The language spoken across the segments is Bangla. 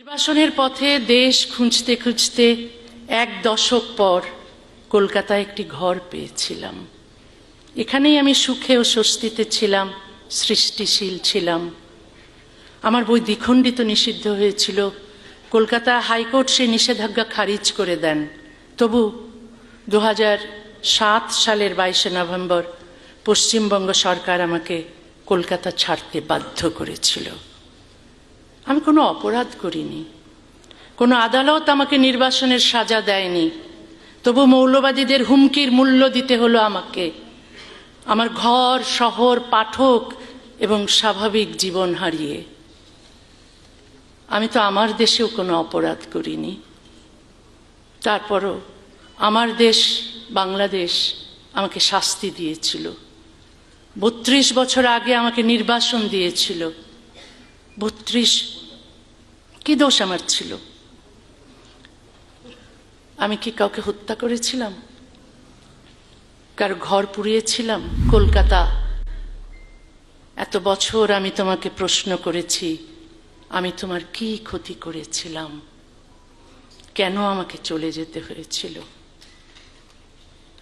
নির্বাসনের পথে দেশ খুঁজতে খুঁজতে এক দশক পর কলকাতায় একটি ঘর পেয়েছিলাম। এখানেই আমি সুখে ও স্বস্তিতে ছিলাম, সৃষ্টিশীল ছিলাম। আমার বই দ্বিখণ্ডিত নিষিদ্ধ হয়েছিল। কলকাতা হাইকোর্ট সেই নিষেধাজ্ঞা খারিজ করে দেন। তবু 2007 সালের 22শে নভেম্বর পশ্চিমবঙ্গ সরকার আমাকে কলকাতা ছাড়তে বাধ্য করেছিল। আমি কোনো অপরাধ করিনি, কোনো আদালত আমাকে নির্বাসনের সাজা দেয়নি। তবু মৌলবাদীদের হুমকির মূল্য দিতে হলো আমাকে। আমার ঘর, শহর, পাঠক এবং স্বাভাবিক জীবন হারিয়ে। আমি তো আমার দেশেও কোনো অপরাধ করিনি। তারপরও আমার দেশ বাংলাদেশ আমাকে শাস্তি দিয়েছিল। 32 বছর আগে আমাকে নির্বাসন দিয়েছিল। 32 কি দোষ আমার ছিল? আমি কি কাউকে হত্যা করেছিলাম? কারো ঘর পুড়িয়েছিলাম? কলকাতা, এত বছর আমি তোমাকে প্রশ্ন করেছি, আমি তোমার কি ক্ষতি করেছিলাম? কেন আমাকে চলে যেতে হয়েছিল?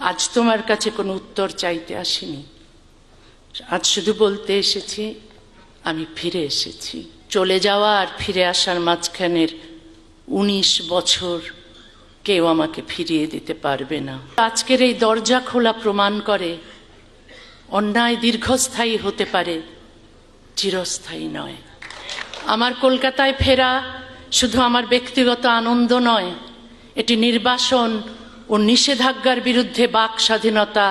আজ তোমার কাছে কোনো উত্তর চাইতে আসিনি। আজ শুধু বলতে এসেছি, আমি ফিরে এসেছি। চলে যাওয়া আর ফিরে আসার মাঝখানের 19 বছর কেউ আমাকে ফিরিয়ে দিতে পারবে না। আজকের এই দরজা খোলা প্রমাণ করে অন্যায় দীর্ঘস্থায়ী হতে পারে, চিরস্থায়ী নয়। আমার কলকাতায় ফেরা শুধু আমার ব্যক্তিগত আনন্দ নয়, এটি নির্বাসন ও নিষেধাজ্ঞার বিরুদ্ধে বাক স্বাধীনতা,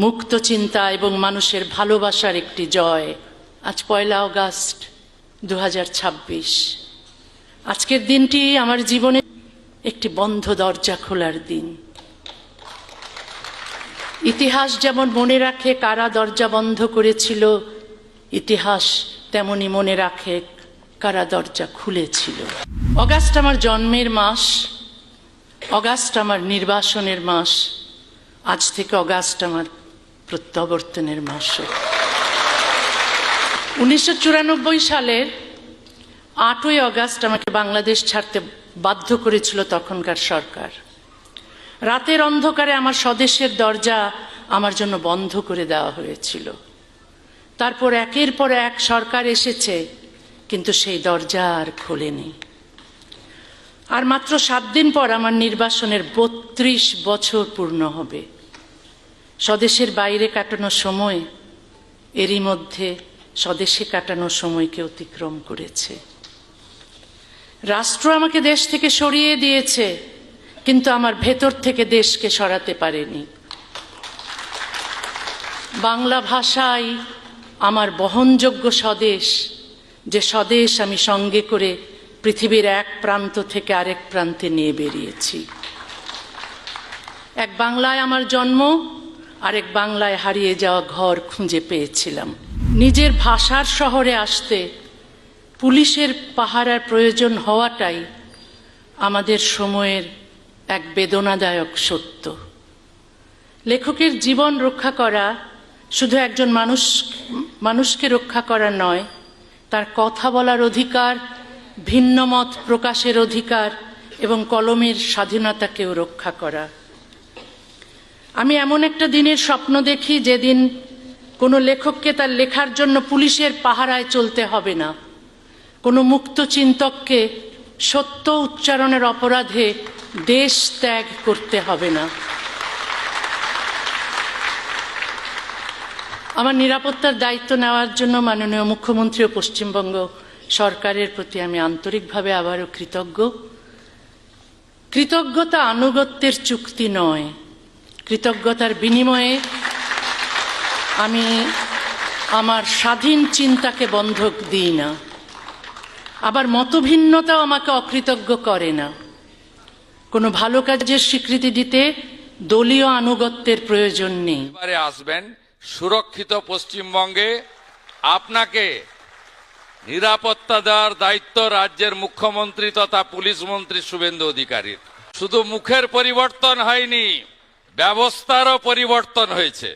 মুক্ত চিন্তা এবং মানুষের ভালোবাসার একটি জয়। আজ 1 আগস্ট 2026। আজকের দিনটি আমার জীবনে একটি বন্ধ দরজা খোলার দিন। ইতিহাস যেমন মনে রাখে কারা দরজা বন্ধ করেছিল, ইতিহাস তেমনি মনে রাখে কারা দরজা খুলেছিল। অগাস্ট আমার জন্মের মাস, অগাস্ট আমার নির্বাসনের মাস। আজ থেকে অগাস্ট আমার প্রত্যাবর্তনের মাসও। 1994 সালের 8ই আগস্ট আমাকে বাংলাদেশ ছাড়তে বাধ্য করেছিল তখনকার সরকার। রাতের অন্ধকারে আমার স্বদেশের দরজা আমার জন্য বন্ধ করে দেওয়া হয়েছিল। তারপর একের পর এক সরকার এসেছে, কিন্তু সেই দরজা আর খোলেনি। আর মাত্র 7 দিন পর আমার নির্বাসনের 32 বছর পূর্ণ হবে। স্বদেশের বাইরে কাটানো সময় এরই মধ্যে স্বদেশে কাটানো সময়কে অতিক্রম করেছে। রাষ্ট্র আমাকে দেশ থেকে সরিয়ে দিয়েছে, কিন্তু আমার ভেতর থেকে দেশকে সরাতে পারেনি। বাংলা ভাষাই আমার বহনযোগ্য স্বদেশ, যে স্বদেশ আমি সঙ্গে করে পৃথিবীর এক প্রান্ত থেকে আরেক প্রান্তে নিয়ে বেরিয়েছি। এক বাংলায় আমার জন্ম, আরেক বাংলায় হারিয়ে যাওয়া ঘর খুঁজে পেয়েছিলাম। নিজের ভাষার শহরে আসতে পুলিশের পাহারার প্রয়োজন হওয়াটাই আমাদের সময়ের এক বেদনাদায়ক সত্য। লেখকের জীবন রক্ষা করা শুধু একজন মানুষকে রক্ষা করা নয়, তার কথা বলার অধিকার, ভিন্ন মত প্রকাশের অধিকার এবং কলমের স্বাধীনতাকেও রক্ষা করা। আমি এমন একটা দিনের স্বপ্ন দেখি যেদিন কোনো লেখককে তার লেখার জন্য পুলিশের পাহারায় চলতে হবে না, কোনো মুক্ত চিন্তককে সত্য উচ্চারণের অপরাধে দেশ ত্যাগ করতে হবে না। আমার নিরাপত্তার দায়িত্ব নেওয়ার জন্য মাননীয় মুখ্যমন্ত্রী ও পশ্চিমবঙ্গ সরকারের প্রতি আমি আন্তরিকভাবে আবারও কৃতজ্ঞ। কৃতজ্ঞতা আনুগত্যের চুক্তি নয়, কৃতজ্ঞতার বিনিময়ে আমি আমার স্বাধীন চিন্তাকে বন্ধক দিই না। আবার মতভিন্নতাও আমাকে অকৃতজ্ঞ করে না। কোনো ভালো কাজের স্বীকৃতি দিতে দলীয় আনুগত্যের প্রয়োজন নেই। এবারে আসবেন সুরক্ষিত পশ্চিমবঙ্গে আপনাকে নিরাপত্তা দেওয়ার দায়িত্ব রাজ্যের মুখ্যমন্ত্রী তথা পুলিশ মন্ত্রী শুভেন্দু অধিকারীর। শুধু মুখের পরিবর্তন হয়নি, ব্যবস্থারও পরিবর্তন হয়েছে।